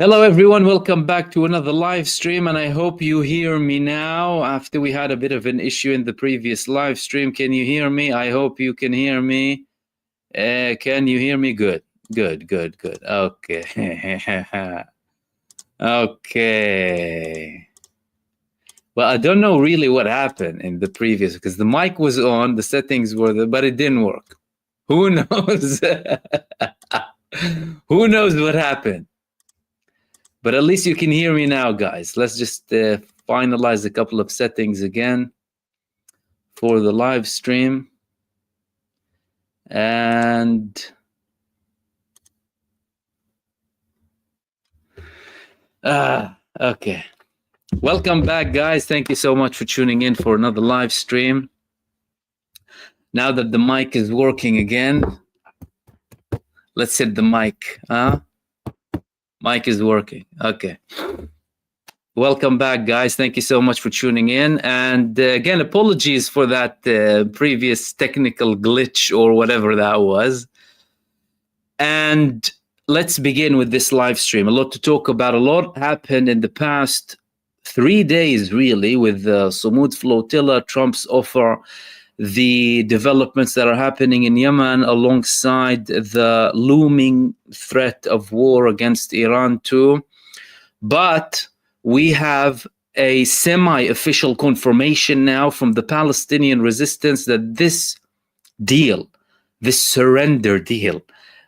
Hello everyone, welcome back to another live stream, and I hope you hear me now after we had a bit of an issue in the previous live stream. Can you hear me? I hope you can hear me. Can you hear me? Good. Okay. Okay. Well, I don't know really what happened in the previous, because the mic was on, the settings were there, but it didn't work. Who knows? Who knows what happened? But at least you can hear me now, guys. Let's just finalize a couple of settings again for the live stream. And okay. Welcome back, guys. Thank you so much for tuning in for another live stream. Now that the mic is working again, let's hit the mic. Mic is working. Okay. Welcome back, guys. Thank you so much for tuning in. And again, apologies for that previous technical glitch or whatever that was. And let's begin with this live stream. A lot to talk about. A lot happened in the past 3 days, really, with the Samud flotilla, Trump's offer, the developments that are happening in Yemen, alongside the looming threat of war against Iran too. But we have a semi-official confirmation now from the Palestinian resistance that this deal, this surrender deal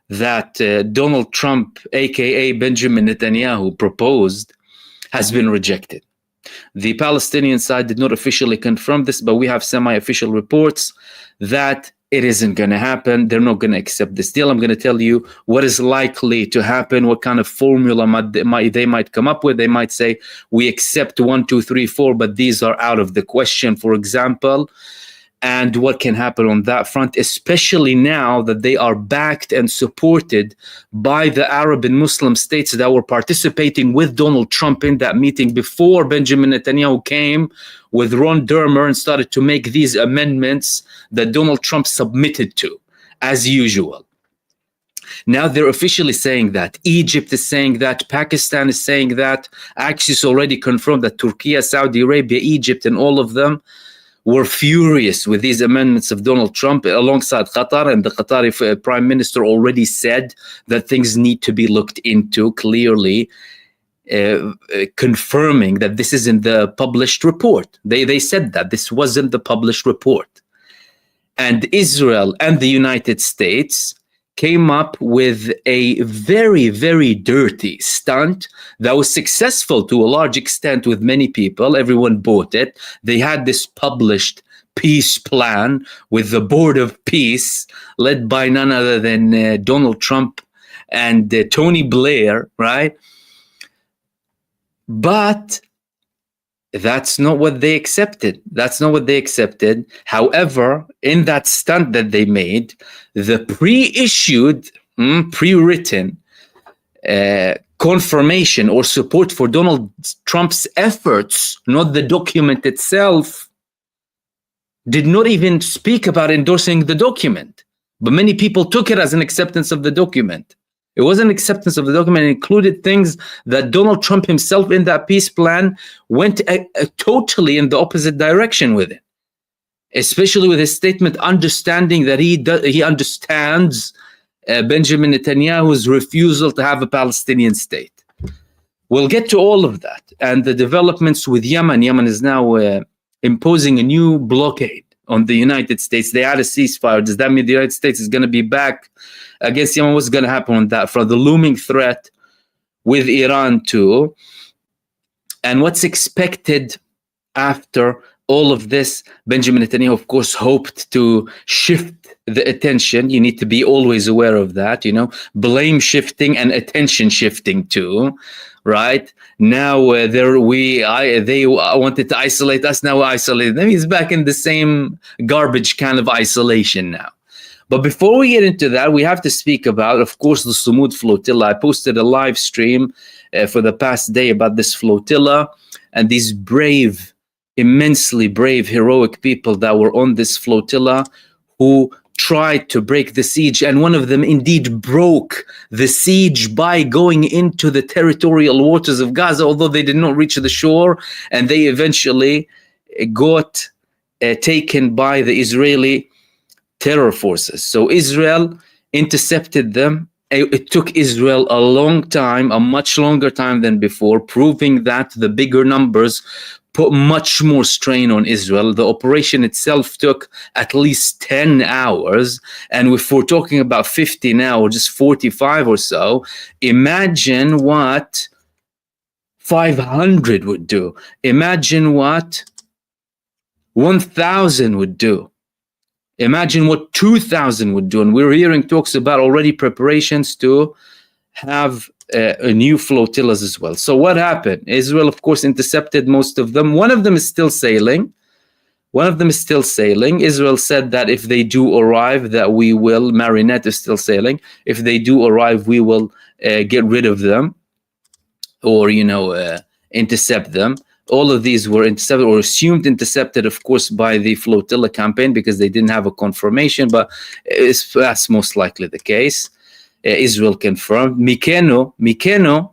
that Donald Trump, aka Benjamin Netanyahu, proposed has been rejected. The Palestinian side did not officially confirm this, but we have semi-official reports that it isn't going to happen. They're not going to accept this deal. I'm going to tell you what is likely to happen, what kind of formula they might come up with. They might say, we accept 1, 2, 3, 4, but these are out of the question, for example. And what can happen on that front, especially now that they are backed and supported by the Arab and Muslim states that were participating with Donald Trump in that meeting before Benjamin Netanyahu came with Ron Dermer and started to make these amendments that Donald Trump submitted to, as usual. Now they're officially saying that. Egypt is saying that. Pakistan is saying that. Axis already confirmed that Turkey, Saudi Arabia, Egypt, and all of them were furious with these amendments of Donald Trump alongside Qatar, and the Qatari prime minister already said that things need to be looked into, clearly confirming that this isn't the published report. They said that this wasn't the published report. And Israel and the United States came up with a very, very dirty stunt that was successful to a large extent with many people. Everyone bought it. They had this published peace plan with the Board of Peace, led by none other than Donald Trump and Tony Blair, right? But that's not what they accepted. However, in that stunt that they made, the pre-issued, pre-written confirmation or support for Donald Trump's efforts, not the document itself, did not even speak about endorsing the document. But many people took it as an acceptance of the document. It wasn't acceptance of the document. It included things that Donald Trump himself in that peace plan went totally in the opposite direction with it, especially with his statement understanding that he understands Benjamin Netanyahu's refusal to have a Palestinian state. We'll get to all of that. And the developments with Yemen. Yemen is now imposing a new blockade on the United States. They had a ceasefire. Does that mean the United States is going to be back against Yemen? What's going to happen on that front? The looming threat with Iran too. And what's expected after all of this? Benjamin Netanyahu, of course, hoped to shift the attention. You need to be always aware of that, blame shifting and attention shifting too, right? Now they wanted to isolate us. Now we're isolated them. He's back in the same garbage kind of isolation now. But before we get into that, we have to speak about, of course, the Samud flotilla. I posted a live stream for the past day about this flotilla and these brave, immensely brave, heroic people that were on this flotilla who tried to break the siege, and one of them indeed broke the siege by going into the territorial waters of Gaza, although they did not reach the shore, and they eventually got taken by the Israeli terror forces. So Israel intercepted them. It took Israel a long time, a much longer time than before, proving that the bigger numbers put much more strain on Israel. The operation itself took at least 10 hours. And if we're talking about 50 now, or just 45 or so, imagine what 500 would do. Imagine what 1,000 would do. Imagine what 2,000 would do. And we're hearing talks about already preparations to have a new flotillas as well. So what happened? Israel, of course, intercepted most of them. One of them is still sailing. Israel said that if they do arrive, that we will, Marinette is still sailing. If they do arrive, we will get rid of them or, intercept them. All of these were intercepted or assumed intercepted, of course, by the flotilla campaign because they didn't have a confirmation, but that's most likely the case. Israel confirmed. Mikeno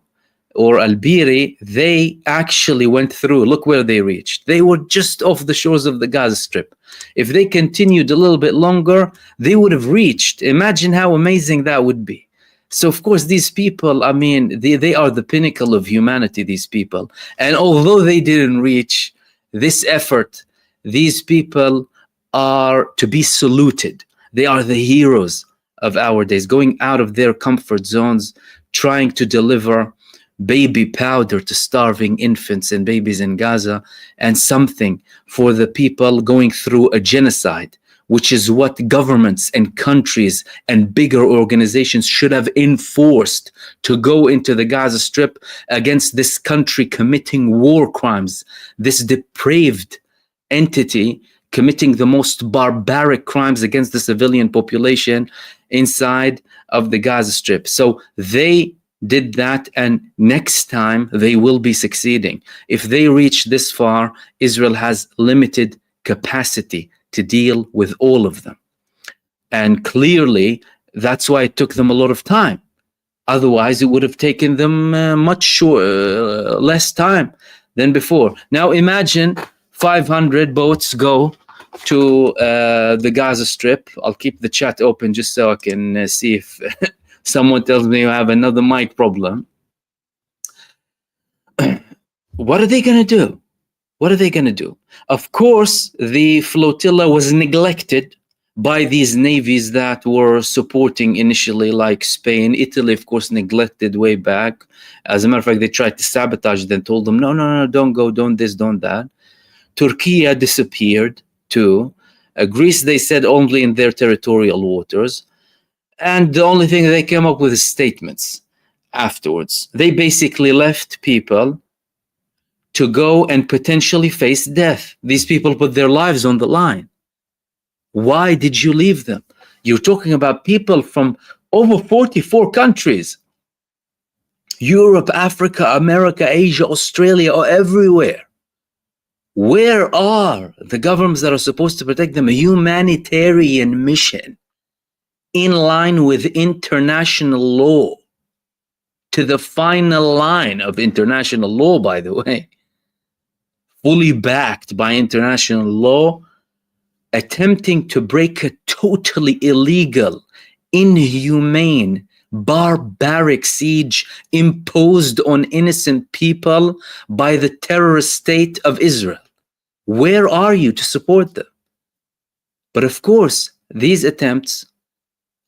or Albiri, they actually went through. Look where they reached. They were just off the shores of the Gaza Strip. If they continued a little bit longer, they would have reached. Imagine how amazing that would be. So, of course, these people, I mean, they are the pinnacle of humanity, these people. And although they didn't reach this effort, these people are to be saluted. They are the heroes of our days, going out of their comfort zones, trying to deliver baby powder to starving infants and babies in Gaza, and something for the people going through a genocide, which is what governments and countries and bigger organizations should have enforced to go into the Gaza Strip against this country committing war crimes, this depraved entity committing the most barbaric crimes against the civilian population inside of the Gaza Strip. So they did that, and next time they will be succeeding. If they reach this far, Israel has limited capacity to deal with all of them. And clearly, that's why it took them a lot of time. Otherwise, it would have taken them much less time than before. Now, imagine 500 boats go to the Gaza Strip. I'll keep the chat open just so I can see if someone tells me you have another mic problem. What are they going to do? What are they going to do? Of course, the flotilla was neglected by these navies that were supporting initially, like Spain. Italy, of course, neglected way back. As a matter of fact, they tried to sabotage them, told them, no, don't go, don't this, don't that. Turkey disappeared too. Greece, they said, only in their territorial waters. And the only thing they came up with is statements afterwards. They basically left people to go and potentially face death. These people put their lives on the line. Why did you leave them? You're talking about people from over 44 countries. Europe, Africa, America, Asia, Australia, or everywhere. Where are the governments that are supposed to protect them? A humanitarian mission in line with international law, to the final line of international law, by the way, fully backed by international law, attempting to break a totally illegal, inhumane, barbaric siege imposed on innocent people by the terrorist state of Israel. Where are you to support them? But of course, these attempts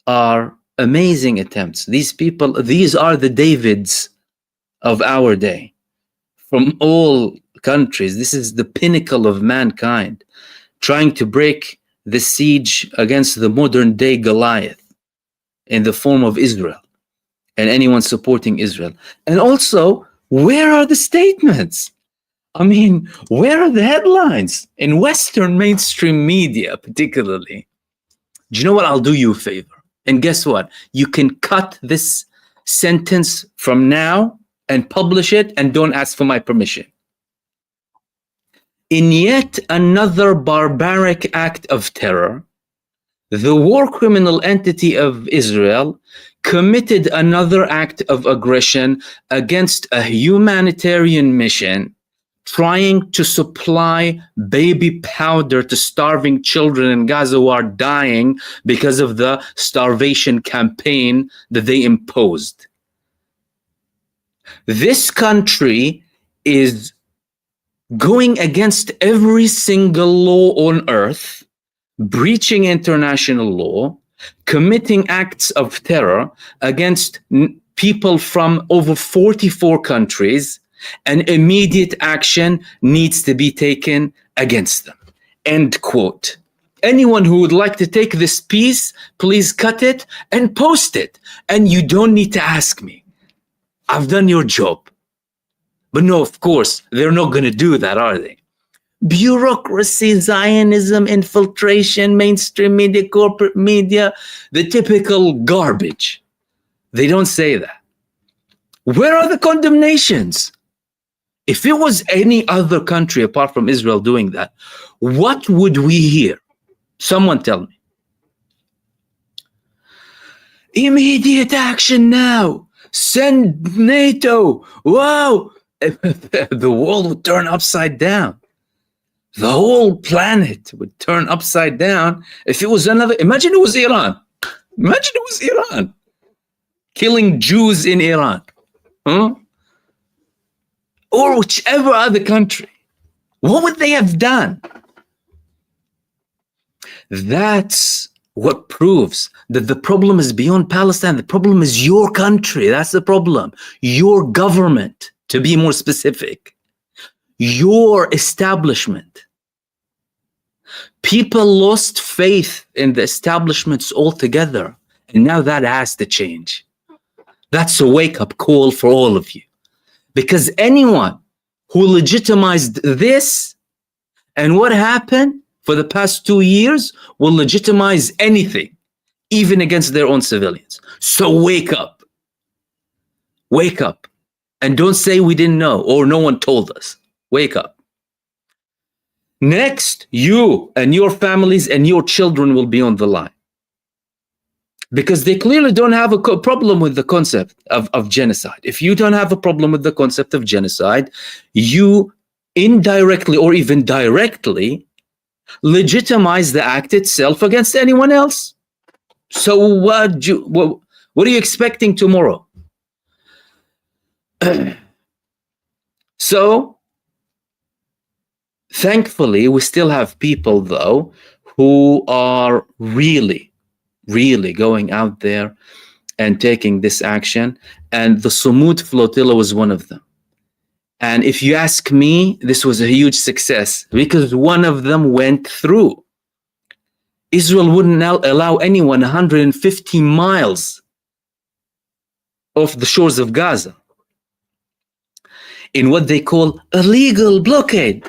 are amazing attempts. These people, these are the Davids of our day from all countries. This is the pinnacle of mankind, trying to break the siege against the modern day Goliath in the form of Israel and anyone supporting Israel. And also, where are the statements? I mean, where are the headlines in Western mainstream media, particularly? Do you know what? I'll do you a favor. And guess what? You can cut this sentence from now and publish it, and don't ask for my permission. In yet another barbaric act of terror, the war criminal entity of Israel committed another act of aggression against a humanitarian mission trying to supply baby powder to starving children in Gaza who are dying because of the starvation campaign that they imposed. This country is going against every single law on earth, breaching international law, committing acts of terror against people from over 44 countries, and immediate action needs to be taken against them. End quote. Anyone who would like to take this piece, please cut it and post it. And you don't need to ask me. I've done your job. But no, of course, they're not going to do that, are they? Bureaucracy, Zionism, infiltration, mainstream media, corporate media, the typical garbage. They don't say that. Where are the condemnations? If it was any other country apart from Israel doing that, what would we hear? Someone tell me. Immediate action now. Send NATO. Wow. The world would turn upside down. The whole planet would turn upside down if it was another. Imagine it was Iran. Imagine it was Iran killing Jews in Iran. Huh? Or whichever other country. What would they have done? That's what proves that the problem is beyond Palestine. The problem is your country. That's the problem. Your government, to be more specific. Your establishment. People lost faith in the establishments altogether. And now that has to change. That's a wake-up call for all of you. Because anyone who legitimized this and what happened for the past 2 years will legitimize anything, even against their own civilians. So wake up. Wake up. And don't say we didn't know or no one told us. Wake up. Next, you and your families and your children will be on the line. Because they clearly don't have a problem with the concept of genocide. If you don't have a problem with the concept of genocide, you indirectly or even directly legitimize the act itself against anyone else. So what are you expecting tomorrow? So, thankfully, we still have people, though, who are really going out there and taking this action. And the Sumud flotilla was one of them. And if you ask me, this was a huge success because one of them went through. Israel wouldn't allow anyone 150 miles off the shores of Gaza in what they call a legal blockade.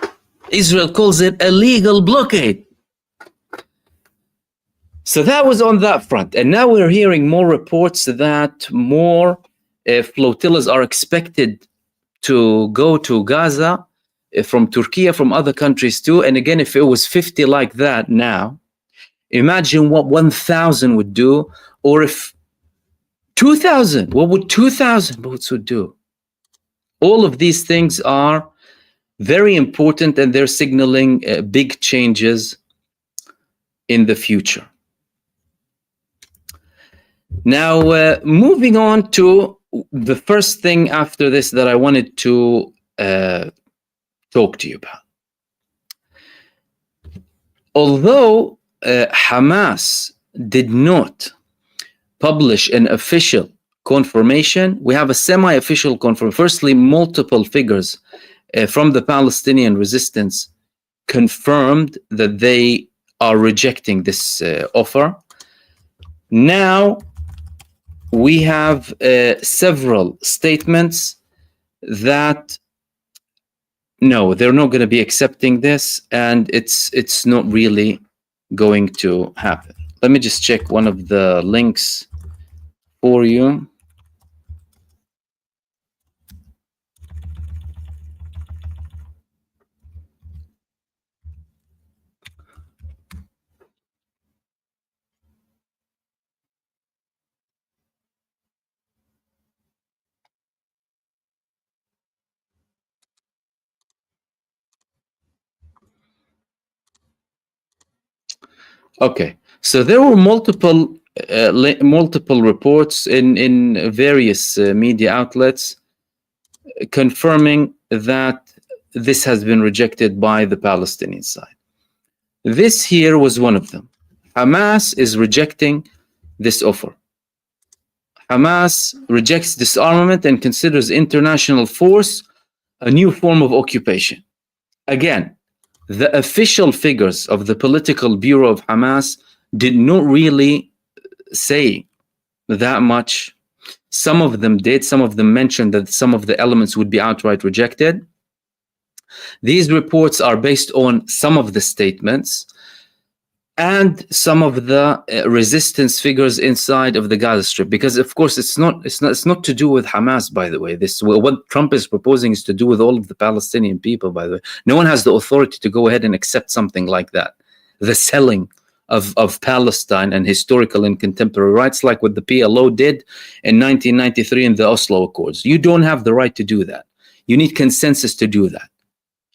Israel calls it a legal blockade. So that was on that front. And now we're hearing more reports that more flotillas are expected to go to Gaza from Turkey, from other countries too. And again, if it was 50 like that now, imagine what 1,000 would do, or if 2,000, what would 2,000 boats would do? All of these things are very important and they're signaling big changes in the future. Now, moving on to the first thing after this that I wanted to talk to you about. Although Hamas did not publish an official confirmation, we have a semi-official confirmation. Firstly, multiple figures from the Palestinian resistance confirmed that they are rejecting this offer. Now, we have several statements that no, they're not going to be accepting this, and it's not really going to happen. Let me just check one of the links for you. Okay, so there were multiple reports in various media outlets confirming that this has been rejected by the Palestinian side. This here was one of them. Hamas is rejecting this offer. Hamas rejects disarmament and considers international force a new form of occupation. Again, the official figures of the political bureau of Hamas did not really say that much. Some of them did. Some of them mentioned that some of the elements would be outright rejected. These reports are based on some of the statements and some of the resistance figures inside of the Gaza Strip, because of course it's not to do with Hamas, by the way. This, what Trump is proposing, is to do with all of the Palestinian people, by the way. No one has the authority to go ahead and accept something like that. The selling of Palestine and historical and contemporary rights, like what the PLO did in 1993 in the Oslo Accords. You don't have the right to do that. You need consensus to do that.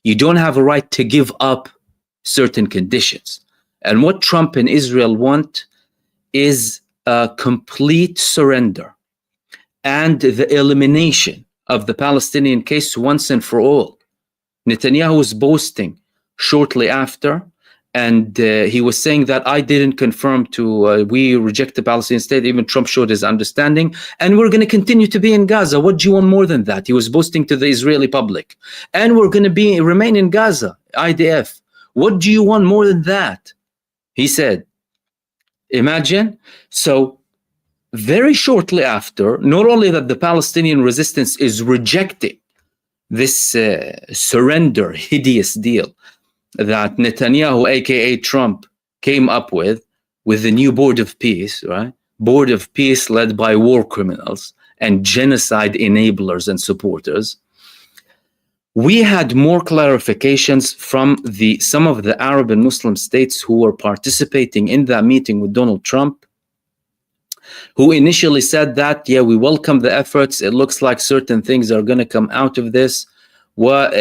You don't have a right to give up certain conditions. And what Trump and Israel want is a complete surrender and the elimination of the Palestinian case once and for all. Netanyahu was boasting shortly after, and he was saying that I didn't confirm to, we reject the Palestinian state. Even Trump showed his understanding, and we're going to continue to be in Gaza. What do you want more than that? He was boasting to the Israeli public. And we're going to remain in Gaza, IDF. What do you want more than that? He said. Imagine. So very shortly after, not only that the Palestinian resistance is rejecting this surrender, hideous deal that Netanyahu, aka Trump, came up with the new Board of Peace, right? Board of Peace led by war criminals and genocide enablers and supporters. We had more clarifications from some of the Arab and Muslim states who were participating in that meeting with Donald Trump, who initially said that, yeah, we welcome the efforts. It looks like certain things are going to come out of this. What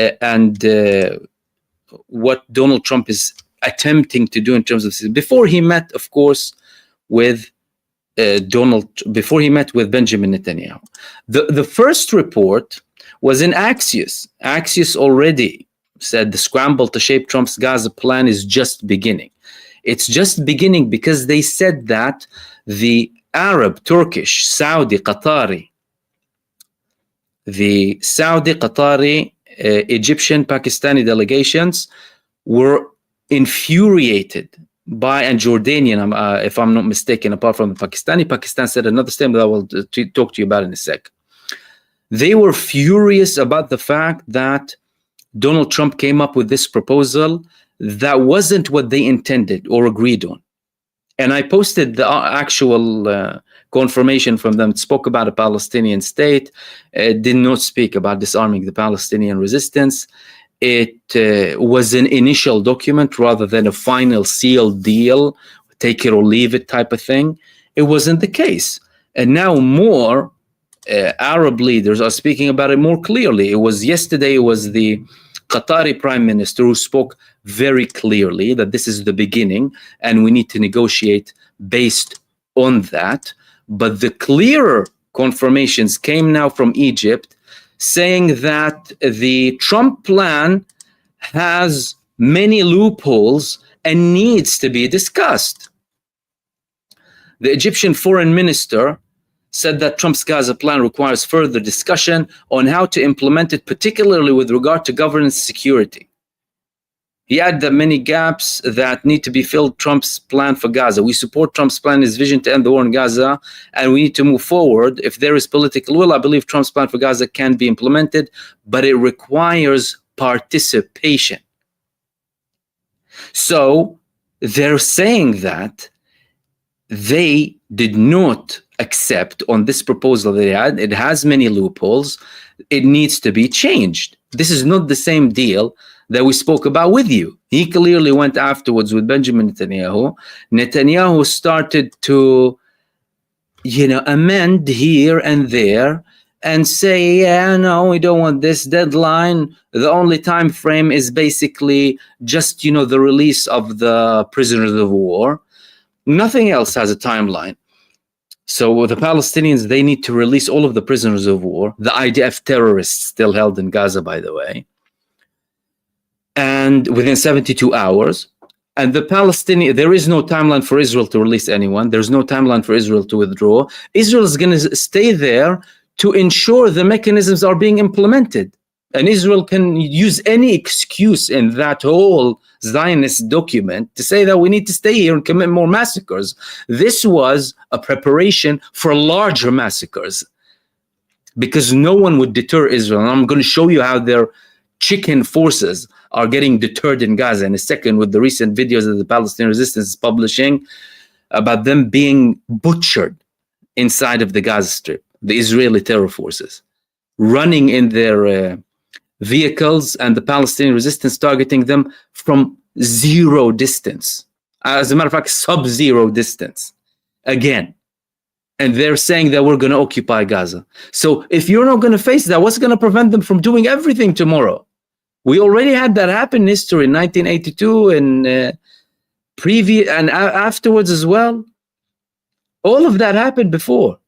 Donald Trump is attempting to do in terms of this, before he met, of course, with before he met with Benjamin Netanyahu. The first report was in Axios. Axios already said the scramble to shape Trump's Gaza plan is just beginning. It's just beginning because they said that the Arab, Turkish, Saudi, Qatari, Egyptian, Pakistani delegations were infuriated by, and Jordanian, if I'm not mistaken, apart from the Pakistani. Pakistan said another statement that I will talk to you about in a sec. They were furious about the fact that Donald Trump came up with this proposal that wasn't what they intended or agreed on. And I posted the actual confirmation from them. It spoke about a Palestinian state. It did not speak about disarming the Palestinian resistance. It was an initial document rather than a final sealed deal, take it or leave it type of thing. It wasn't the case. And now more Arab leaders are speaking about it more clearly. It was yesterday, it was the Qatari prime minister who spoke very clearly that this is the beginning and we need to negotiate based on that. But the clearer confirmations came now from Egypt, saying that the Trump plan has many loopholes and needs to be discussed. The Egyptian foreign minister said that Trump's Gaza plan requires further discussion on how to implement it, particularly with regard to governance security. He added that many gaps that need to be filled Trump's plan for Gaza. We support Trump's plan, his vision to end the war in Gaza, and we need to move forward. If there is political will, I believe Trump's plan for Gaza can be implemented, but it requires participation. So they're saying that they did not accept on this proposal that they had. It has many loopholes. It needs to be changed. This is not the same deal that we spoke about with you. He clearly went afterwards with Benjamin Netanyahu. Netanyahu started to, amend here and there and say, yeah, no, we don't want this deadline. The only time frame is basically just, the release of the prisoners of war. Nothing else has a timeline. So the Palestinians, they need to release all of the prisoners of war, the IDF terrorists still held in Gaza, by the way, and within 72 hours. And the Palestinian, there is no timeline for Israel to release anyone. There's no timeline for Israel to withdraw. Israel is going to stay there to ensure the mechanisms are being implemented. And Israel can use any excuse in that whole Zionist document to say that we need to stay here and commit more massacres. This was a preparation for larger massacres because no one would deter Israel. And I'm going to show you how their chicken forces are getting deterred in Gaza in a second with the recent videos that the Palestinian resistance is publishing about them being butchered inside of the Gaza Strip, the Israeli terror forces, running in their vehicles, and the Palestinian resistance targeting them from zero distance. As a matter of fact, sub-zero distance. Again. And they're saying that we're going to occupy Gaza. So if you're not going to face that, what's going to prevent them from doing everything tomorrow? We already had that happen in history in 1982 and previous and afterwards as well. All of that happened before.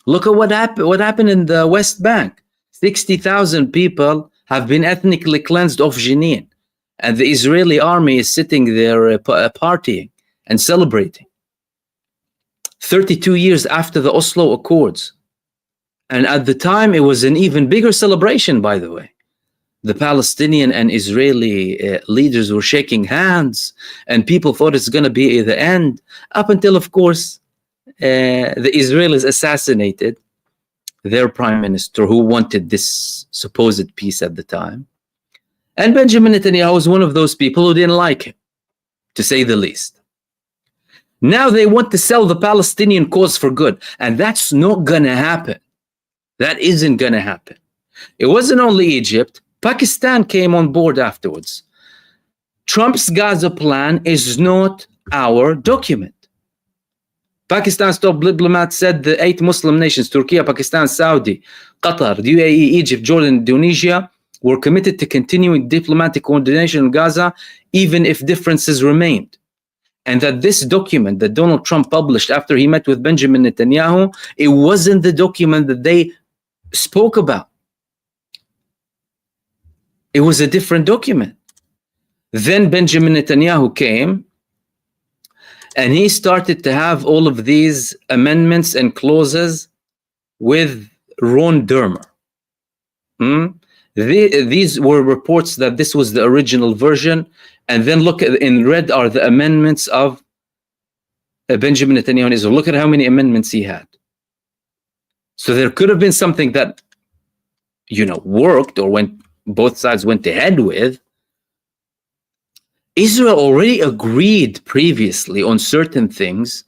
Look at what happened in the West Bank. 60,000 people have been ethnically cleansed of Jenin, and the Israeli army is sitting there partying and celebrating. 32 years after the Oslo Accords. And at the time, it was an even bigger celebration, by the way. The Palestinian and Israeli leaders were shaking hands, and people thought it's going to be the end, up until, of course, the Israelis assassinated their prime minister who wanted this supposed peace at the time. And Benjamin Netanyahu was one of those people who didn't like him, to say the least. Now they want to sell the Palestinian cause for good, and that's not going to happen. That isn't going to happen. It wasn't only Egypt. Pakistan came on board afterwards. Trump's Gaza plan is not our document. Pakistan's top diplomat said the 8 Muslim nations, Turkey, Pakistan, Saudi, Qatar, the UAE, Egypt, Jordan, Indonesia, were committed to continuing diplomatic coordination in Gaza, even if differences remained. And that this document that Donald Trump published after he met with Benjamin Netanyahu, it wasn't the document that they spoke about. It was a different document. Then Benjamin Netanyahu came and he started to have all of these amendments and clauses with Ron Dermer. These were reports that this was the original version. And then look at, in red are the amendments of Benjamin Netanyahu and Israel. Look at how many amendments he had. So there could have been something that, worked or both sides went ahead with. Israel already agreed previously on certain things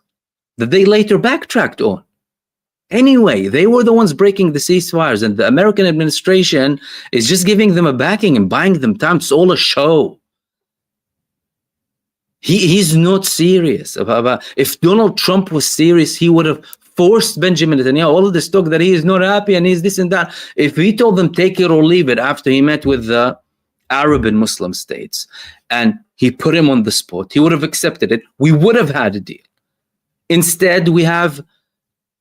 that they later backtracked on. Anyway, they were the ones breaking the ceasefires, and the American administration is just giving them a backing and buying them time. It's all a show. He's not serious about. If Donald Trump was serious, he would have forced Benjamin Netanyahu all of this talk that he is not happy and he's this and that. If he told them take it or leave it after he met with the Arab and Muslim states and he put him on the spot, he would have accepted it. We would have had a deal. Instead, we have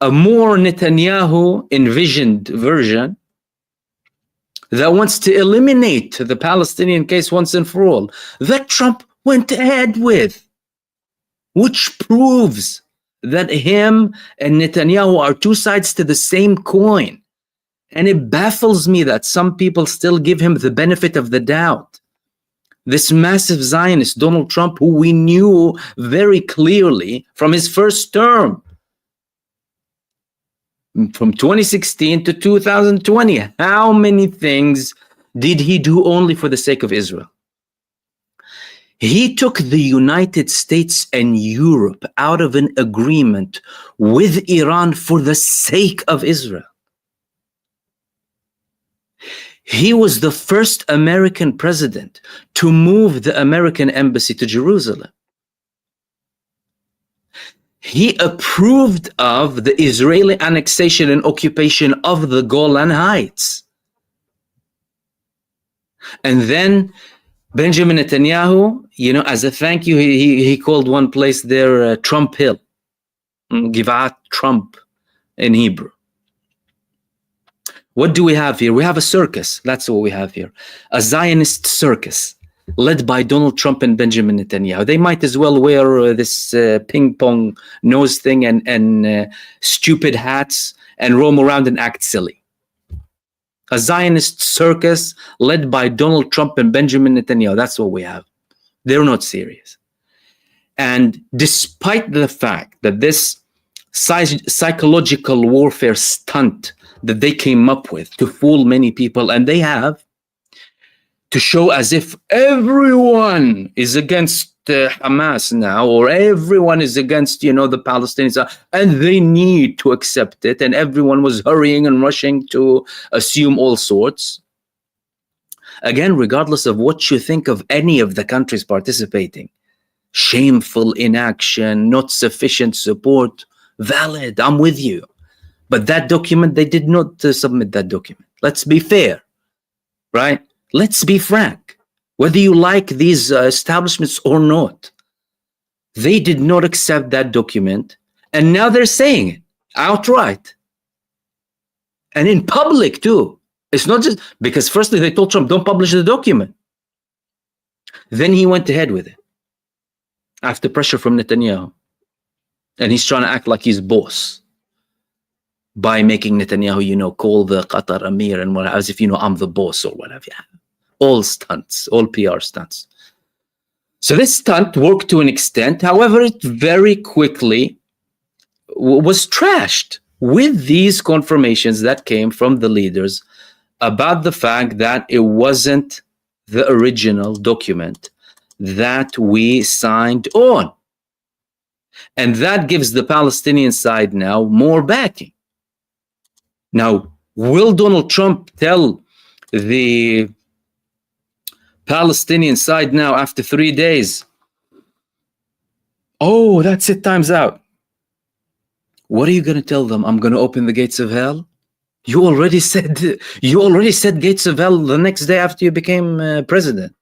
a more Netanyahu envisioned version that wants to eliminate the Palestinian case once and for all, that Trump went ahead with, which proves that him and Netanyahu are two sides to the same coin. And it baffles me that some people still give him the benefit of the doubt. This massive Zionist, Donald Trump, who we knew very clearly from his first term, from 2016 to 2020, how many things did he do only for the sake of Israel? He took the United States and Europe out of an agreement with Iran for the sake of Israel. He was the first American president to move the American embassy to Jerusalem. He approved of the Israeli annexation and occupation of the Golan Heights. And then Benjamin Netanyahu, as a thank you, he called one place there Trump Hill, Givat Trump in Hebrew. What do we have here? We have a circus. That's what we have here. A Zionist circus led by Donald Trump and Benjamin Netanyahu. They might as well wear this ping pong nose thing and stupid hats and roam around and act silly. A Zionist circus led by Donald Trump and Benjamin Netanyahu. That's what we have. They're not serious. And despite the fact that this psychological warfare stunt that they came up with to fool many people, and they have, to show as if everyone is against Hamas now, or everyone is against, the Palestinians, and they need to accept it, and everyone was hurrying and rushing to assume all sorts. Again, regardless of what you think of any of the countries participating, shameful inaction, not sufficient support, valid, I'm with you. But that document, they did not submit that document. Let's be fair, right? Let's be frank. Whether you like these establishments or not, they did not accept that document. And now they're saying it outright. And in public too. It's not just because firstly they told Trump, don't publish the document. Then he went ahead with it after pressure from Netanyahu. And he's trying to act like he's boss by making Netanyahu, call the Qatar Amir and whatever, as if, I'm the boss or whatever. Yeah. All stunts, all PR stunts. So this stunt worked to an extent. However, it very quickly was trashed with these confirmations that came from the leaders about the fact that it wasn't the original document that we signed on. And that gives the Palestinian side now more backing. Now, will Donald Trump tell the Palestinian side now after 3 days, oh, that's it, time's out? What are you going to tell them? I'm going to open the gates of hell? You already said gates of hell the next day after you became president,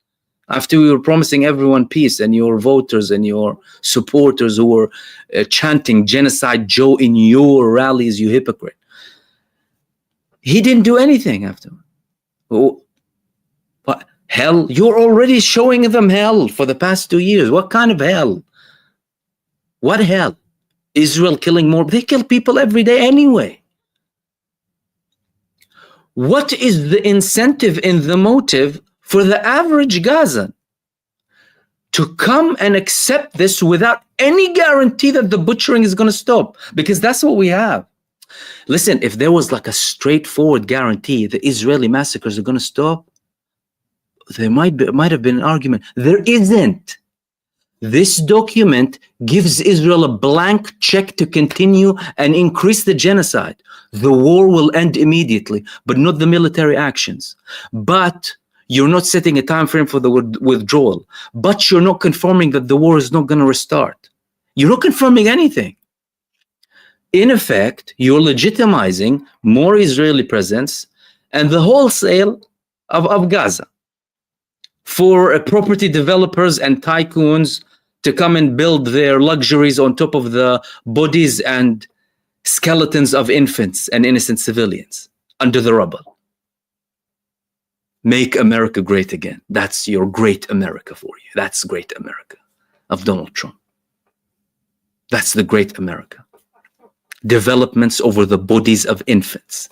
after we were promising everyone peace, and your voters and your supporters who were chanting Genocide Joe in your rallies, you hypocrite. He didn't do anything afterward. Oh, what hell? You're already showing them hell for the past 2 years. What kind of hell? What hell? Israel killing more? They kill people every day anyway. What is the incentive and the motive for the average Gazan to come and accept this without any guarantee that the butchering is going to stop? Because that's what we have. Listen, if there was like a straightforward guarantee the Israeli massacres are going to stop, there might have been an argument. There isn't. This document gives Israel a blank check to continue and increase the genocide. The war will end immediately, but not the military actions. But you're not setting a time frame for the withdrawal. But you're not confirming that the war is not going to restart. You're not confirming anything. In effect, you're legitimizing more Israeli presence and the wholesale of Gaza for property developers and tycoons to come and build their luxuries on top of the bodies and skeletons of infants and innocent civilians under the rubble. Make America great again. That's your great America for you. That's great America of Donald Trump. That's the great America. Developments over the bodies of infants.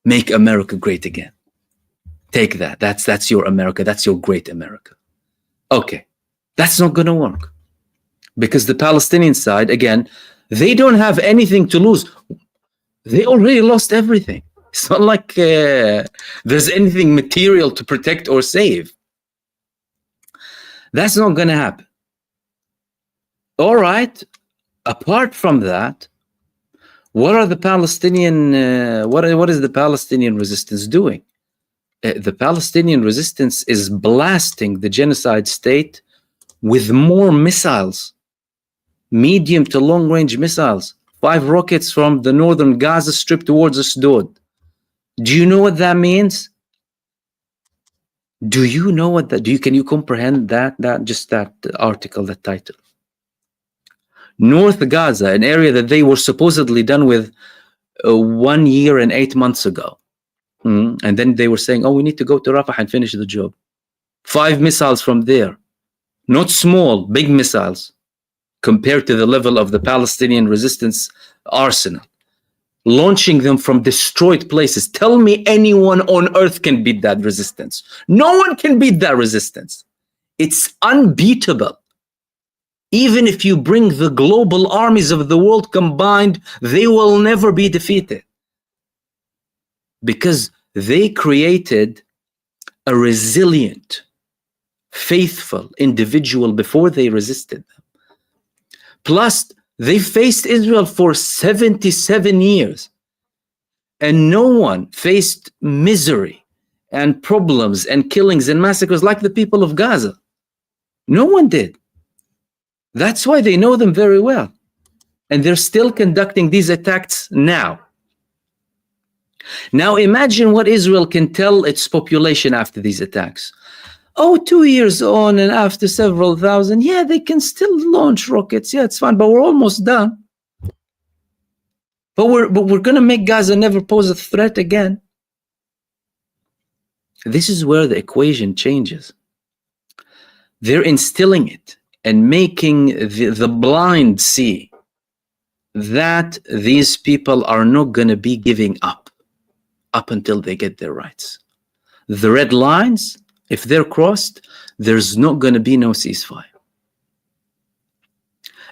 Make America great again. Take that. That's your America. That's your great America. Okay. That's not going to work. Because the Palestinian side, again, they don't have anything to lose. They already lost everything. It's not like there's anything material to protect or save. That's not going to happen. All right. Apart from that, what are the Palestinian? What is the Palestinian resistance doing? The Palestinian resistance is blasting the genocide state with more missiles, medium to long range missiles. 5 rockets from the northern Gaza Strip towards Ashdod. Do you know what that means? Do you know what that? Can you comprehend that? Just that article, that title. North Gaza, an area that they were supposedly done with 1 year and 8 months ago. And then they were saying, oh, we need to go to Rafah and finish the job. 5 missiles from there. Not small, big missiles compared to the level of the Palestinian resistance arsenal. Launching them from destroyed places. Tell me anyone on earth can beat that resistance. No one can beat that resistance. It's unbeatable. Even if you bring the global armies of the world combined, they will never be defeated. Because they created a resilient, faithful individual before they resisted them. Plus, they faced Israel for 77 years. And no one faced misery and problems and killings and massacres like the people of Gaza. No one did. That's why they know them very well. And they're still conducting these attacks now. Now imagine what Israel can tell its population after these attacks. Oh, 2 years on and after several thousand, yeah, they can still launch rockets. Yeah, it's fine, but we're almost done. But we're going to make Gaza never pose a threat again. This is where the equation changes. They're instilling it and making the blind see that these people are not going to be giving up until they get their rights. The red lines, if they're crossed, there's not going to be no ceasefire.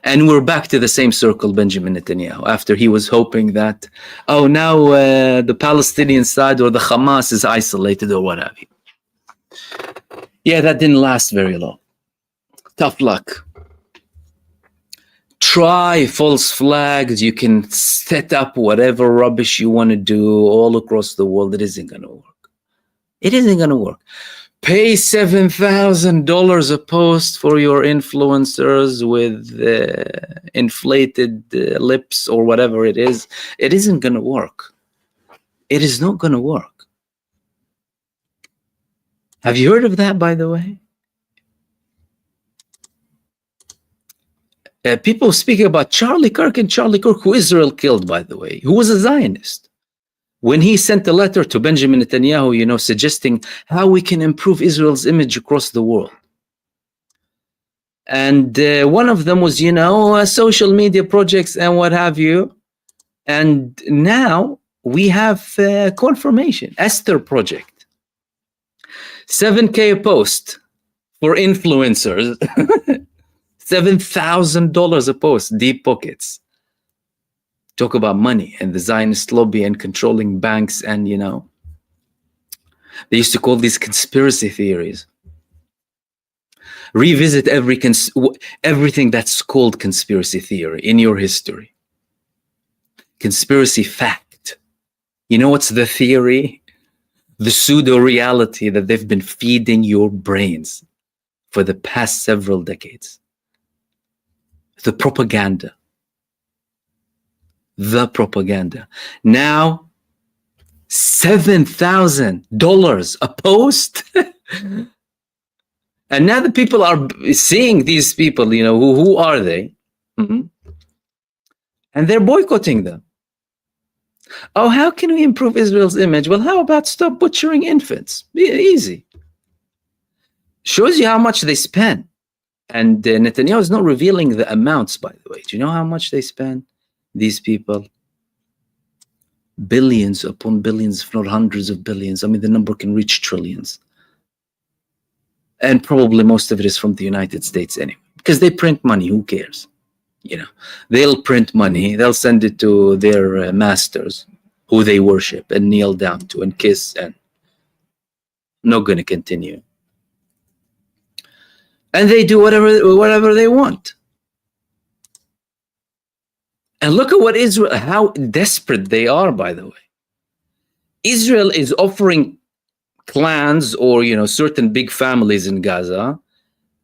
And we're back to the same circle, Benjamin Netanyahu, after he was hoping that, oh, now the Palestinian side or the Hamas is isolated or what have you. Yeah, that didn't last very long. Tough luck. Try false flags. You can set up whatever rubbish you want to do all across the world. It isn't going to work. It isn't going to work. Pay $7,000 a post for your influencers with inflated lips or whatever it is. It isn't going to work. It is not going to work. Have you heard of that, by the way? People speaking about Charlie Kirk, who Israel killed, by the way, who was a Zionist. When he sent a letter to Benjamin Netanyahu, suggesting how we can improve Israel's image across the world. And one of them was, social media projects and what have you. And now we have confirmation, Esther Project. $7,000 a post for influencers. $7,000 a post, deep pockets. Talk about money and the Zionist lobby and controlling banks and, they used to call these conspiracy theories. Revisit everything that's called conspiracy theory in your history. Conspiracy fact. You know what's the theory? The pseudo-reality that they've been feeding your brains for the past several decades. The propaganda. The propaganda. Now, $7,000 a post. And now the people are seeing these people, who are they? And they're boycotting them. Oh, how can we improve Israel's image? Well, how about stop butchering infants? Easy. Shows you how much they spend. And Netanyahu is not revealing the amounts, by the way. Do you know how much they spend? These people? Billions upon billions, if not hundreds of billions. I mean, the number can reach trillions. And probably most of it is from the United States anyway. Because they print money, who cares? They'll print money, they'll send it to their masters, who they worship and kneel down to and kiss, and not going to continue. And they do whatever they want. And look at what Israel, how desperate they are, by the way. Israel is offering clans or, certain big families in Gaza,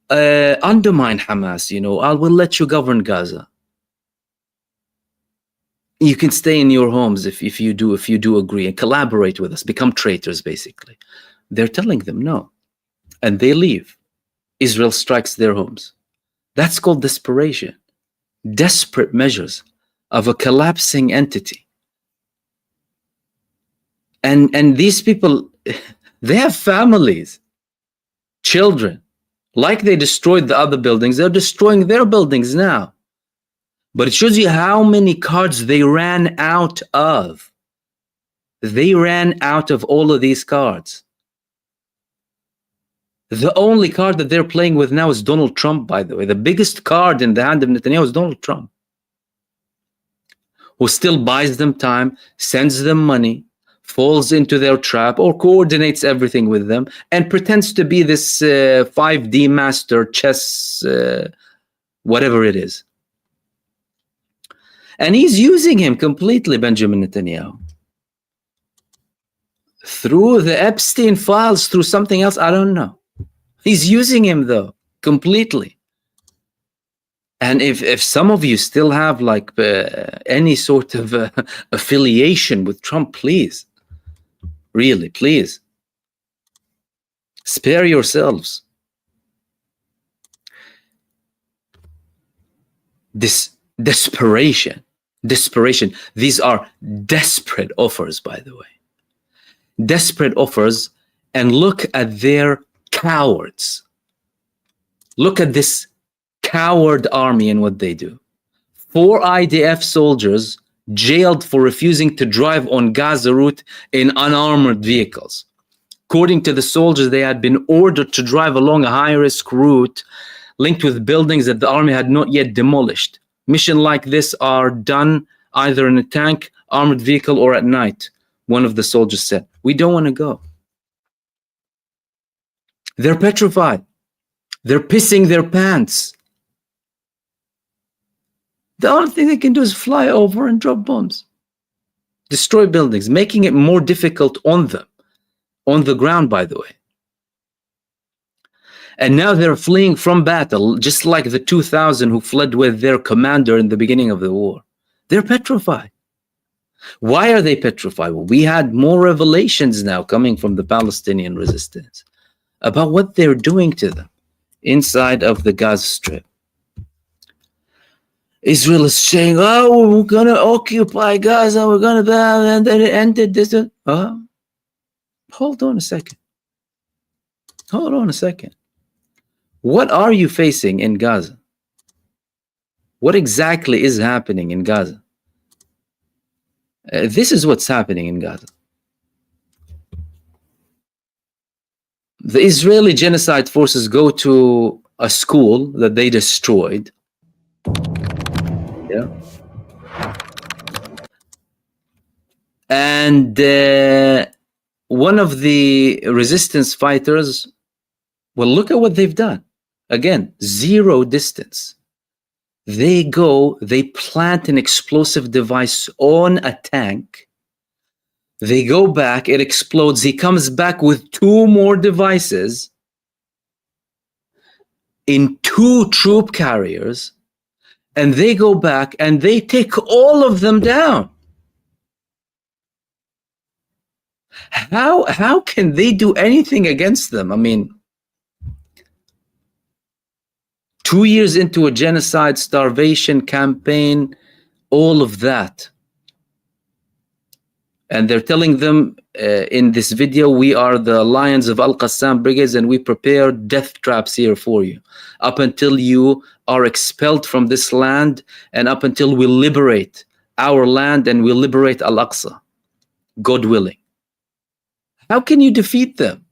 undermine Hamas, I will let you govern Gaza. You can stay in your homes if you do agree and collaborate with us, become traitors, basically. They're telling them no. and they leave. Israel strikes their homes. That's called desperation. Desperate measures of a collapsing entity. And these people, they have families, children. Like they destroyed the other buildings, they're destroying their buildings now. But it shows you how many cards they ran out of. They ran out of all of these cards. The only card that they're playing with now is Donald Trump, by the way. The biggest card in the hand of Netanyahu is Donald Trump, who still buys them time, sends them money, falls into their trap, or coordinates everything with them, and pretends to be this 5D master, chess, whatever it is. And he's using him completely, Benjamin Netanyahu. Through the Epstein files, through something else, I don't know. He's using him, though, completely. And if some of you still have like any sort of affiliation with Trump, please, really, please, spare yourselves. This desperation. These are desperate offers, by the way. Desperate offers, and look at their cowards. Look at this coward army and what they do. 4 IDF soldiers jailed for refusing to drive on Gaza route in unarmored vehicles. According to the soldiers, they had been ordered to drive along a high-risk route linked with buildings that the army had not yet demolished. Missions like this are done either in a tank, armored vehicle, or at night, one of the soldiers said. We don't want to go. They're petrified. They're pissing their pants. The only thing they can do is fly over and drop bombs, destroy buildings, making it more difficult on them, on the ground, by the way. And now they're fleeing from battle, just like the 2,000 who fled with their commander in the beginning of the war. They're petrified. Why are they petrified? Well, we had more revelations now coming from the Palestinian resistance about what they're doing to them inside of the Gaza Strip. Israel is saying, oh, we're going to occupy Gaza, we're going to, and then it ended this. Hold on a second. Hold on a second. What are you facing in Gaza? What exactly is happening in Gaza? This is what's happening in Gaza. The Israeli genocide forces go to a school that they destroyed. Yeah. And one of the resistance fighters, well, look at what they've done. Again, zero distance. They go, they plant an explosive device on a tank. They go back, it explodes. He comes back with 2 more devices in 2 troop carriers, and they go back and they take all of them down. How can they do anything against them? I mean, 2 years into a genocide, starvation campaign, all of that. And they're telling them in this video, we are the Lions of Al-Qassam Brigades and we prepare death traps here for you. Up until you are expelled from this land and up until we liberate our land and we liberate Al-Aqsa, God willing. How can you defeat them?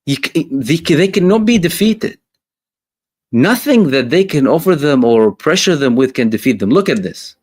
They cannot be defeated. Nothing that they can offer them or pressure them with can defeat them. Look at this.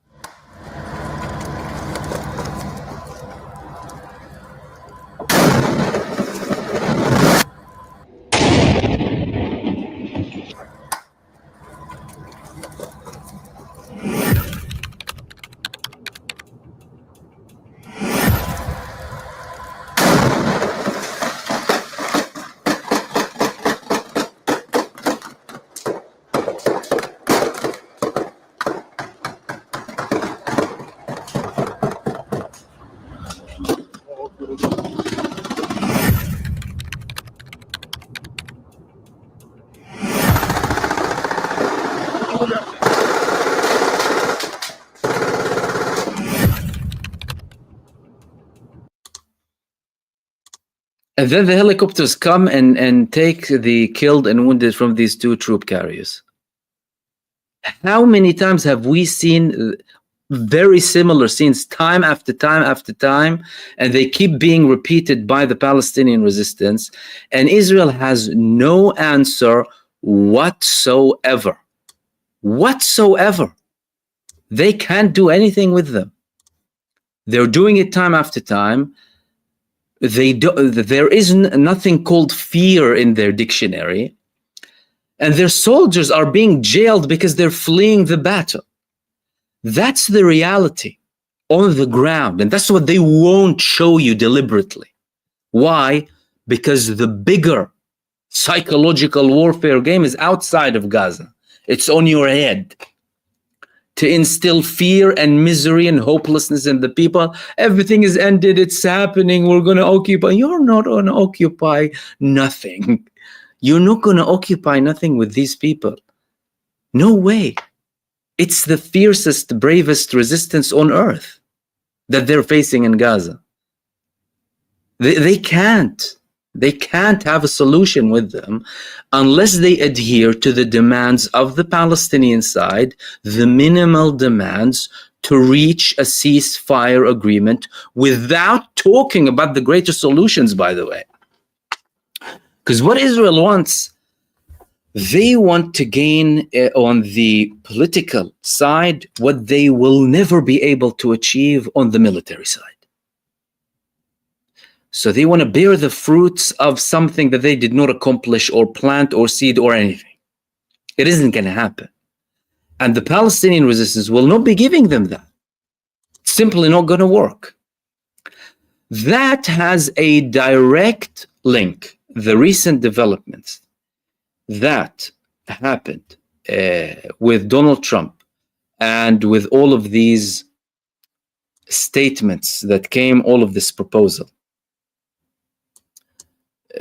And then the helicopters come and take the killed and wounded from these two troop carriers. How many times have we seen very similar scenes time after time after time, and they keep being repeated by the Palestinian resistance, and Israel has no answer whatsoever. Whatsoever. They can't do anything with them. They're doing it time after time. There is nothing called fear in their dictionary. And their soldiers are being jailed because they're fleeing the battle. That's the reality on the ground. And that's what they won't show you deliberately. Why? Because the bigger psychological warfare game is outside of Gaza. It's on your head. To instill fear and misery and hopelessness in the people. Everything is ended. It's happening. We're going to occupy. You're not going to occupy nothing. You're not going to occupy nothing with these people. No way. It's the fiercest, bravest resistance on earth that they're facing in Gaza. They can't. They can't have a solution with them unless they adhere to the demands of the Palestinian side, the minimal demands to reach a ceasefire agreement without talking about the greater solutions, by the way. Because what Israel wants, they want to gain on the political side what they will never be able to achieve on the military side. So they want to bear the fruits of something that they did not accomplish or plant or seed or anything. It isn't going to happen. And the Palestinian resistance will not be giving them that. It's simply not going to work. That has a direct link. The recent developments that happened with Donald Trump and with all of these statements that came, all of this proposal,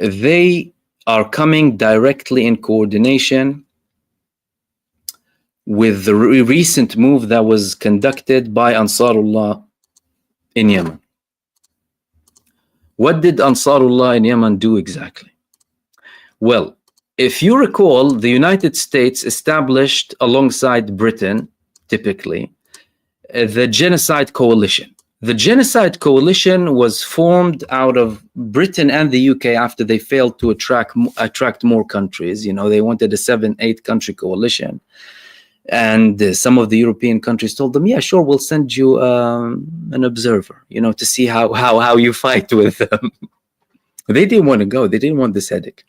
they are coming directly in coordination with the recent move that was conducted by Ansarullah in Yemen. What did Ansarullah in Yemen do exactly? Well, if you recall, the United States established alongside Britain, typically, the Genocide Coalition. The Genocide Coalition was formed out of Britain and the UK after they failed to attract more countries. You know, they wanted a 7-8 country coalition. And some of the European countries told them, yeah, sure, we'll send you an observer, you know, to see how you fight with them. They didn't want to go. They didn't want this headache.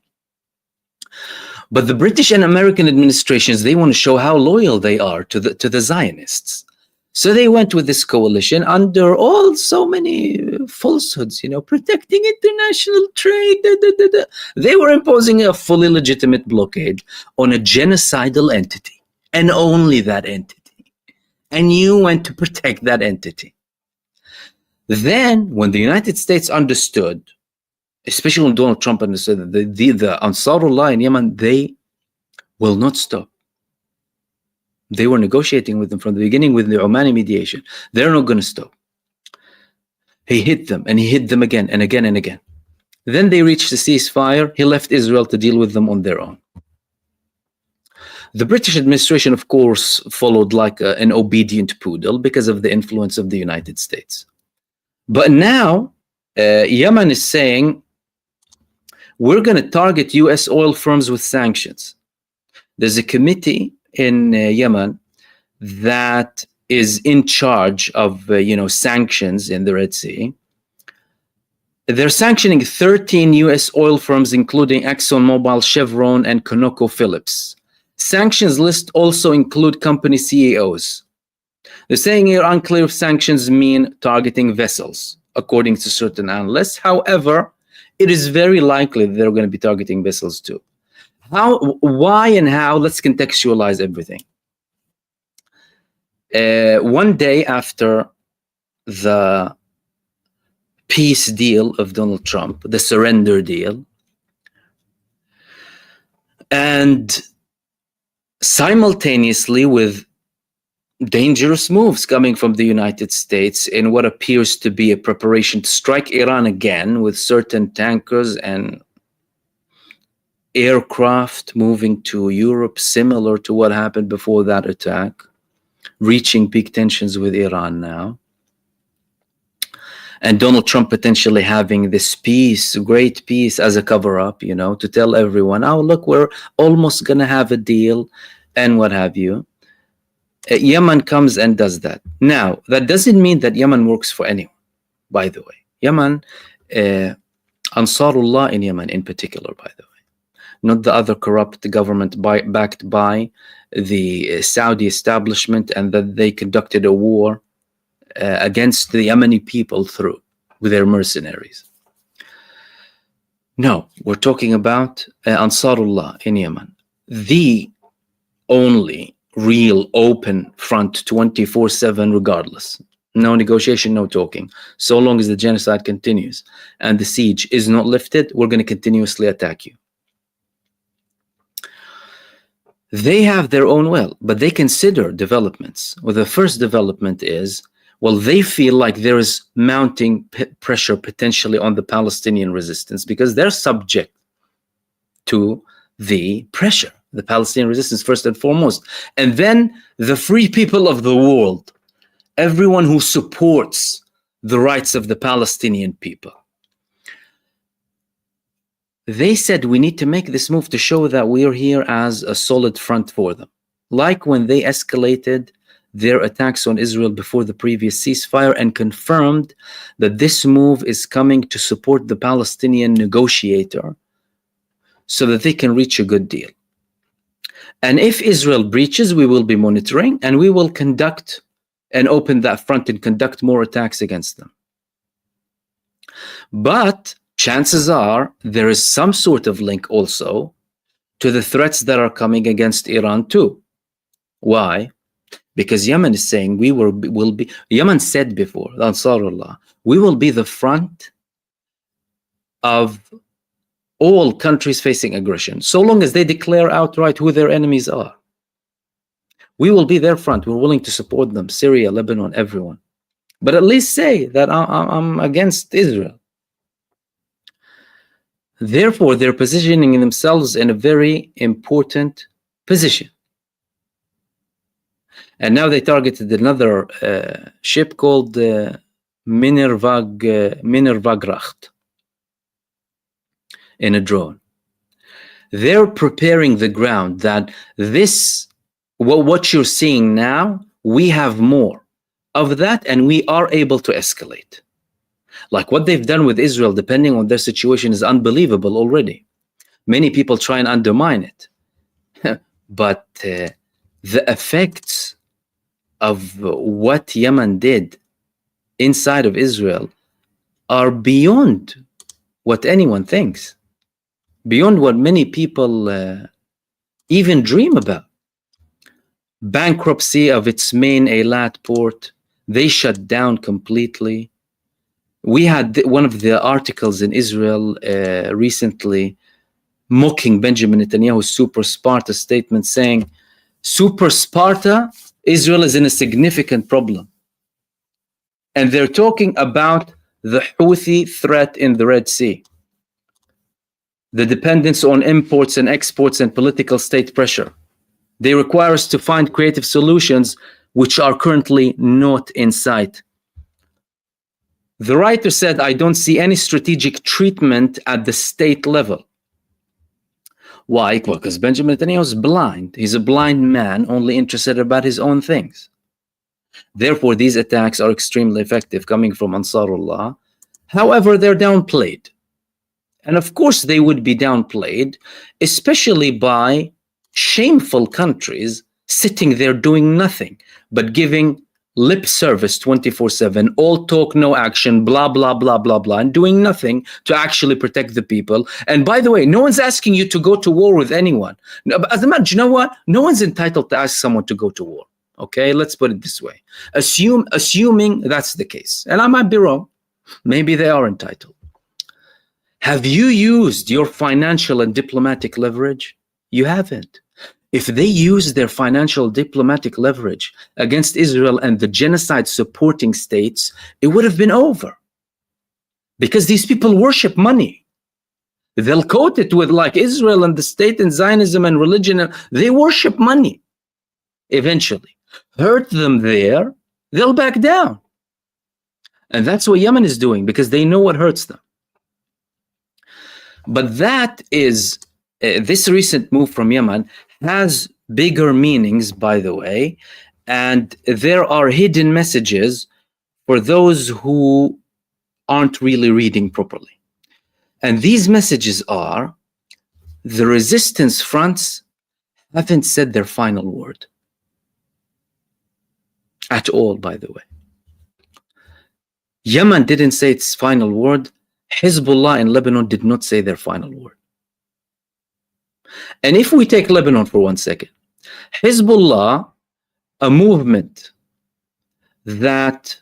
But the British and American administrations, they want to show how loyal they are to the Zionists. So they went with this coalition under so many falsehoods, you know, protecting international trade. They were imposing a fully legitimate blockade on a genocidal entity, and only that entity. And you went to protect that entity. Then, when the United States understood, especially when Donald Trump understood that the Ansarullah in Yemen, they will not stop. They were negotiating with them from the beginning with the Omani mediation. They're not going to stop. He hit them, and he hit them again and again and again. Then they reached a ceasefire. He left Israel to deal with them on their own. The British administration, of course, followed like an obedient poodle because of the influence of the United States. But now, Yemen is saying, we're going to target U.S. oil firms with sanctions. There's a committee in Yemen that is in charge of sanctions in the Red Sea. They're sanctioning 13 U.S. oil firms, including ExxonMobil, Chevron, and ConocoPhillips. Sanctions list also include company CEOs. They're saying here unclear if sanctions mean targeting vessels, according to certain analysts. However, it is very likely that they're going to be targeting vessels too. How, why, and how? Let's contextualize everything. One day after the peace deal of Donald Trump, the surrender deal, and simultaneously with dangerous moves coming from the United States in what appears to be a preparation to strike Iran again with certain tankers and aircraft moving to Europe, similar to what happened before that attack, reaching peak tensions with Iran now. And Donald Trump potentially having this peace, great peace, as a cover-up, you know, to tell everyone, oh, look, we're almost going to have a deal and what have you. Yemen comes and does that. Now, that doesn't mean that Yemen works for anyone, by the way. Yemen, Ansarullah in Yemen in particular, by the way, not the other corrupt government backed by the Saudi establishment, and that they conducted a war against the Yemeni people with their mercenaries. No, we're talking about Ansarullah in Yemen, the only real open front 24/7 regardless. No negotiation, no talking. So long as the genocide continues and the siege is not lifted, we're going to continuously attack you. They have their own will, but they consider developments. Well, the first development is, well, they feel like there is mounting pressure potentially on the Palestinian resistance because they're subject to the pressure, the Palestinian resistance first and foremost. And then the free people of the world, everyone who supports the rights of the Palestinian people. They said we need to make this move to show that we are here as a solid front for them. Like when they escalated their attacks on Israel before the previous ceasefire and confirmed that this move is coming to support the Palestinian negotiator so that they can reach a good deal. And if Israel breaches, we will be monitoring and we will conduct and open that front and conduct more attacks against them. But chances are there is some sort of link also to the threats that are coming against Iran too. Why? Because Yemen is saying Yemen said before, Ansarullah, we will be the front of all countries facing aggression, so long as they declare outright who their enemies are. We will be their front. We're willing to support them, Syria, Lebanon, everyone. But at least say that I'm against Israel. Therefore, they're positioning themselves in a very important position. And now they targeted another ship called Minervagracht in a drone. They're preparing the ground that what you're seeing now, we have more of that and we are able to escalate. Like what they've done with Israel, depending on their situation, is unbelievable already. Many people try and undermine it. But the effects of what Yemen did inside of Israel are beyond what anyone thinks, beyond what many people even dream about. Bankruptcy of its main Eilat port, they shut down completely. We had one of the articles in Israel recently mocking Benjamin Netanyahu's Super Sparta statement, saying, Super Sparta, Israel is in a significant problem. And they're talking about the Houthi threat in the Red Sea, the dependence on imports and exports and political state pressure. They require us to find creative solutions which are currently not in sight. The writer said, I don't see any strategic treatment at the state level. Why? Well, because Benjamin Netanyahu is blind. He's a blind man, only interested about his own things. Therefore, these attacks are extremely effective coming from Ansarullah. However, they're downplayed. And of course, they would be downplayed, especially by shameful countries sitting there doing nothing, but giving lip service 24/7, all talk, no action, blah, blah, blah, blah, blah, and doing nothing to actually protect the people. And by the way, no one's asking you to go to war with anyone. As a matter, you know what? No one's entitled to ask someone to go to war. Okay, let's put it this way. Assuming that's the case, and I might be wrong, maybe they are entitled. Have you used your financial and diplomatic leverage? You haven't. if they use their financial diplomatic leverage against Israel and the genocide supporting states, it would have been over. Because these people worship money. They'll coat it with like Israel and the state and Zionism and religion. They worship money. Eventually, hurt them there, they'll back down. And that's what Yemen is doing, because they know what hurts them. But that is, this recent move from Yemen has bigger meanings, by the way, and there are hidden messages for those who aren't really reading properly. And these messages are, the resistance fronts haven't said their final word. At all, by the way. Yemen didn't say its final word. Hezbollah in Lebanon did not say their final word. And if we take Lebanon for 1 second, Hezbollah, a movement that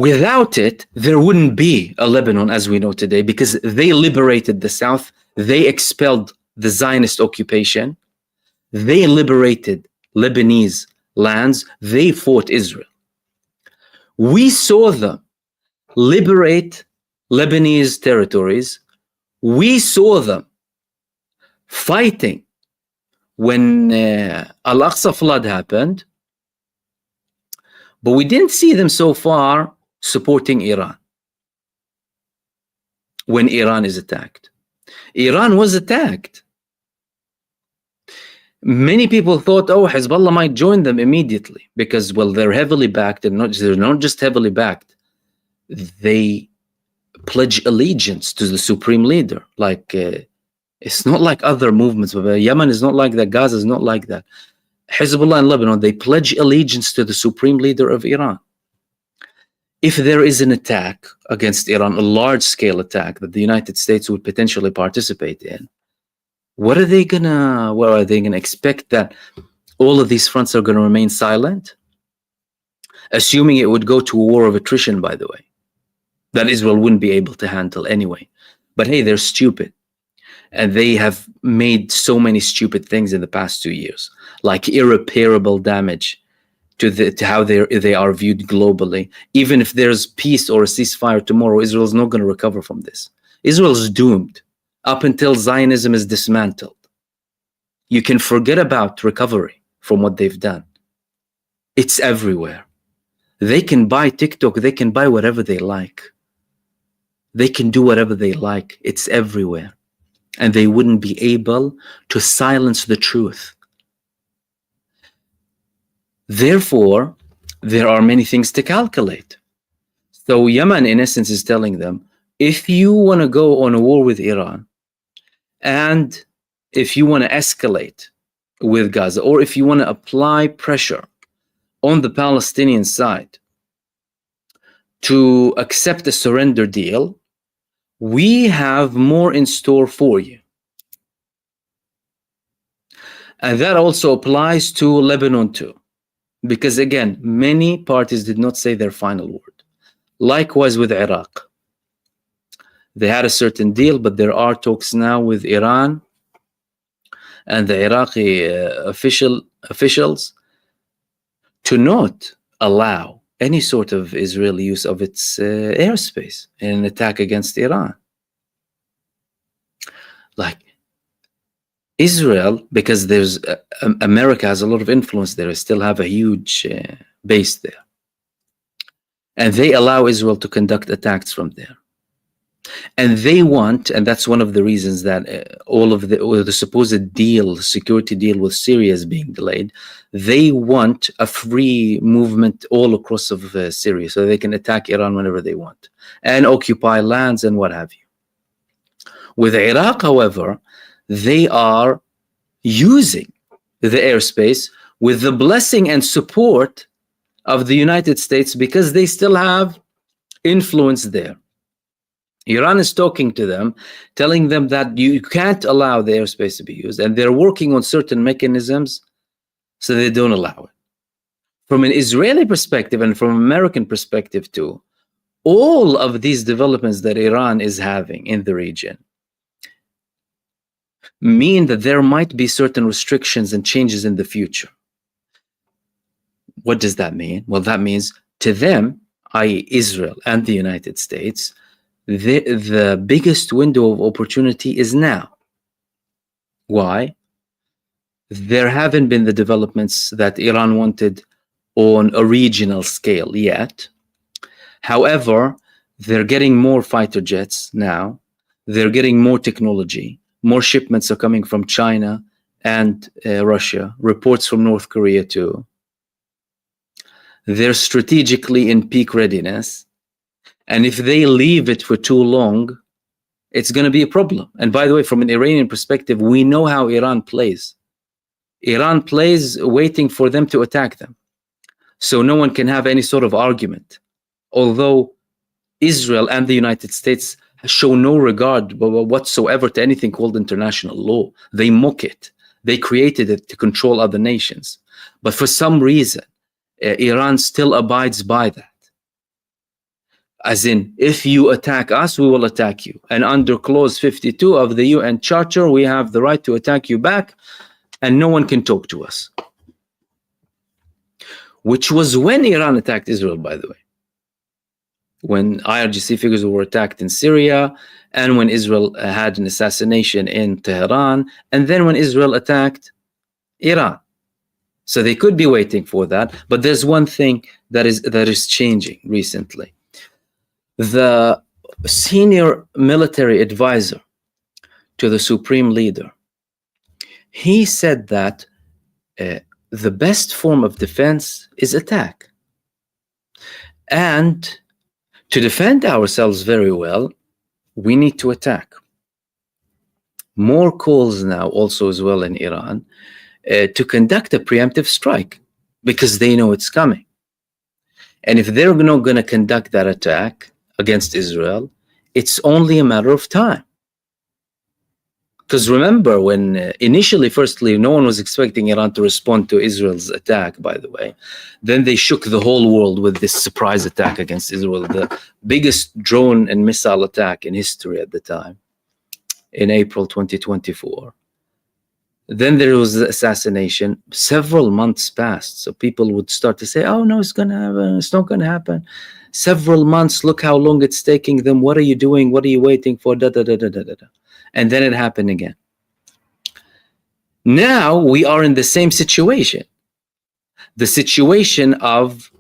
without it, there wouldn't be a Lebanon as we know today, because they liberated the South, they expelled the Zionist occupation, they liberated Lebanese lands, they fought Israel. We saw them liberate Lebanese territories. We saw them fighting when Al-Aqsa flood happened, but we didn't see them so far supporting Iran when Iran is attacked. Iran was attacked. Many people thought, oh, Hezbollah might join them immediately because, well, they're heavily backed, and they're not just heavily backed. They pledge allegiance to the supreme leader. Like, it's not like other movements. Yemen is not like that. Gaza is not like that. Hezbollah in Lebanon, they pledge allegiance to the supreme leader of Iran. If there is an attack against Iran, a large-scale attack that the United States would potentially participate in, what are they gonna expect, that all of these fronts are gonna remain silent? Assuming it would go to a war of attrition, by the way, that Israel wouldn't be able to handle anyway. But hey, they're stupid. And they have made so many stupid things in the past 2 years, like irreparable damage to how they are viewed globally. Even if there's peace or a ceasefire tomorrow, Israel's not gonna recover from this. Israel's doomed. Up until Zionism is dismantled. You can forget about recovery from what they've done. It's everywhere. They can buy TikTok, they can buy whatever they like. They can do whatever they like. It's everywhere. And they wouldn't be able to silence the truth. Therefore, there are many things to calculate. So Yemen, in essence, is telling them, if you want to go on a war with Iran, and if you want to escalate with Gaza, or if you want to apply pressure on the Palestinian side to accept a surrender deal, we have more in store for you. And that also applies to Lebanon too. Because again, many parties did not say their final word. Likewise with Iraq. They had a certain deal, but there are talks now with Iran and the Iraqi officials to not allow any sort of Israeli use of its airspace in an attack against Iran. Like Israel, because there's America has a lot of influence there, still have a huge base there. And they allow Israel to conduct attacks from there. And they want, and that's one of the reasons that all of the supposed deal, security deal with Syria is being delayed. They want a free movement all across of Syria, so they can attack Iran whenever they want and occupy lands and what have you. With Iraq, however, they are using the airspace with the blessing and support of the United States because they still have influence there. Iran is talking to them, telling them that you can't allow the airspace to be used, and they're working on certain mechanisms so they don't allow it. From an Israeli perspective and from an American perspective too, all of these developments that Iran is having in the region mean that there might be certain restrictions and changes in the future. What does that mean? Well, that means to them, i.e. Israel and the United States, the biggest window of opportunity is now. Why? There haven't been the developments that Iran wanted on a regional scale yet. However, they're getting more fighter jets now. They're getting more technology. More shipments are coming from China and Russia. Reports from North Korea too. They're strategically in peak readiness. And if they leave it for too long, it's going to be a problem. And by the way, from an Iranian perspective, we know how Iran plays. Iran plays waiting for them to attack them. So no one can have any sort of argument. Although Israel and the United States show no regard whatsoever to anything called international law. They mock it. They created it to control other nations. But for some reason, Iran still abides by that. As in, if you attack us, we will attack you. And under clause 52 of the UN Charter, we have the right to attack you back, and no one can talk to us. Which was when Iran attacked Israel, by the way. When IRGC figures were attacked in Syria, and when Israel had an assassination in Tehran, and then when Israel attacked Iran. So they could be waiting for that. But there's one thing that is changing recently. The senior military advisor to the supreme leader, he said that the best form of defense is attack. And to defend ourselves very well, we need to attack. More calls now also as well in Iran to conduct a preemptive strike because they know it's coming. And if they're not going to conduct that attack against Israel, it's only a matter of time. Because remember, when initially, firstly, no one was expecting Iran to respond to Israel's attack, by the way. Then they shook the whole world with this surprise attack against Israel, the biggest drone and missile attack in history at the time, in April 2024. Then there was the assassination. Several months passed, so people would start to say, oh, no, it's going to happen. It's not going to happen. Several months, look how long it's taking them. What are you doing? What are you waiting for? Da, da, da, da, da, da. And then it happened again. Now we are in the same situation. The situation of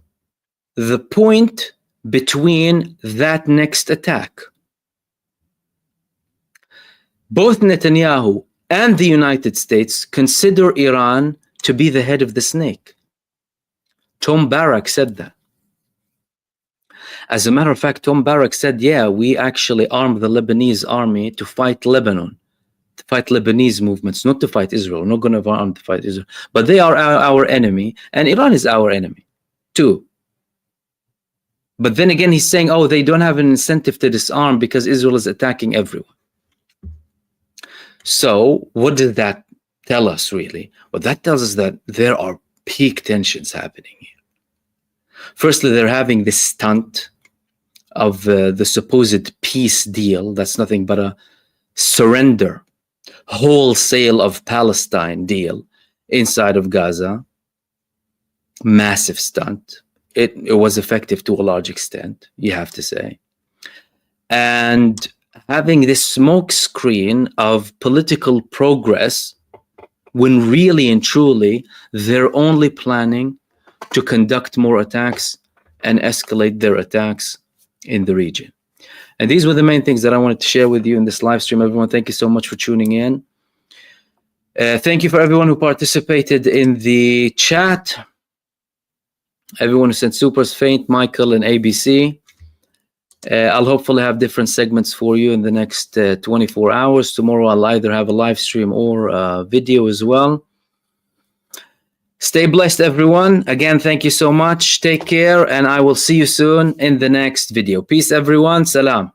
the point between that next attack. Both Netanyahu and the United States consider Iran to be the head of the snake. Tom Barak said that. As a matter of fact, Tom Barak said, yeah, we actually armed the Lebanese army to fight Lebanon, to fight Lebanese movements, not to fight Israel. We're not going to arm to fight Israel. But they are our enemy, and Iran is our enemy, too. But then again, he's saying, oh, they don't have an incentive to disarm because Israel is attacking everyone. So what did that tell us, really? Well, that tells us that there are peak tensions happening here. Firstly, they're having this stunt of the supposed peace deal. That's nothing but a surrender, wholesale of Palestine deal inside of Gaza. Massive stunt. It was effective to a large extent, you have to say. And having this smoke screen of political progress when really and truly they're only planning to conduct more attacks and escalate their attacks in the region. And these were the main things that I wanted to share with you in this live stream. Everyone, thank you so much for tuning in. Thank you for everyone who participated in the chat. Everyone who sent supers, Faint, Michael, and ABC. I'll hopefully have different segments for you in the next 24 hours. Tomorrow I'll either have a live stream or a video as well. Stay blessed, everyone. Again, thank you so much. Take care, and I will see you soon in the next video. Peace, everyone. Salam.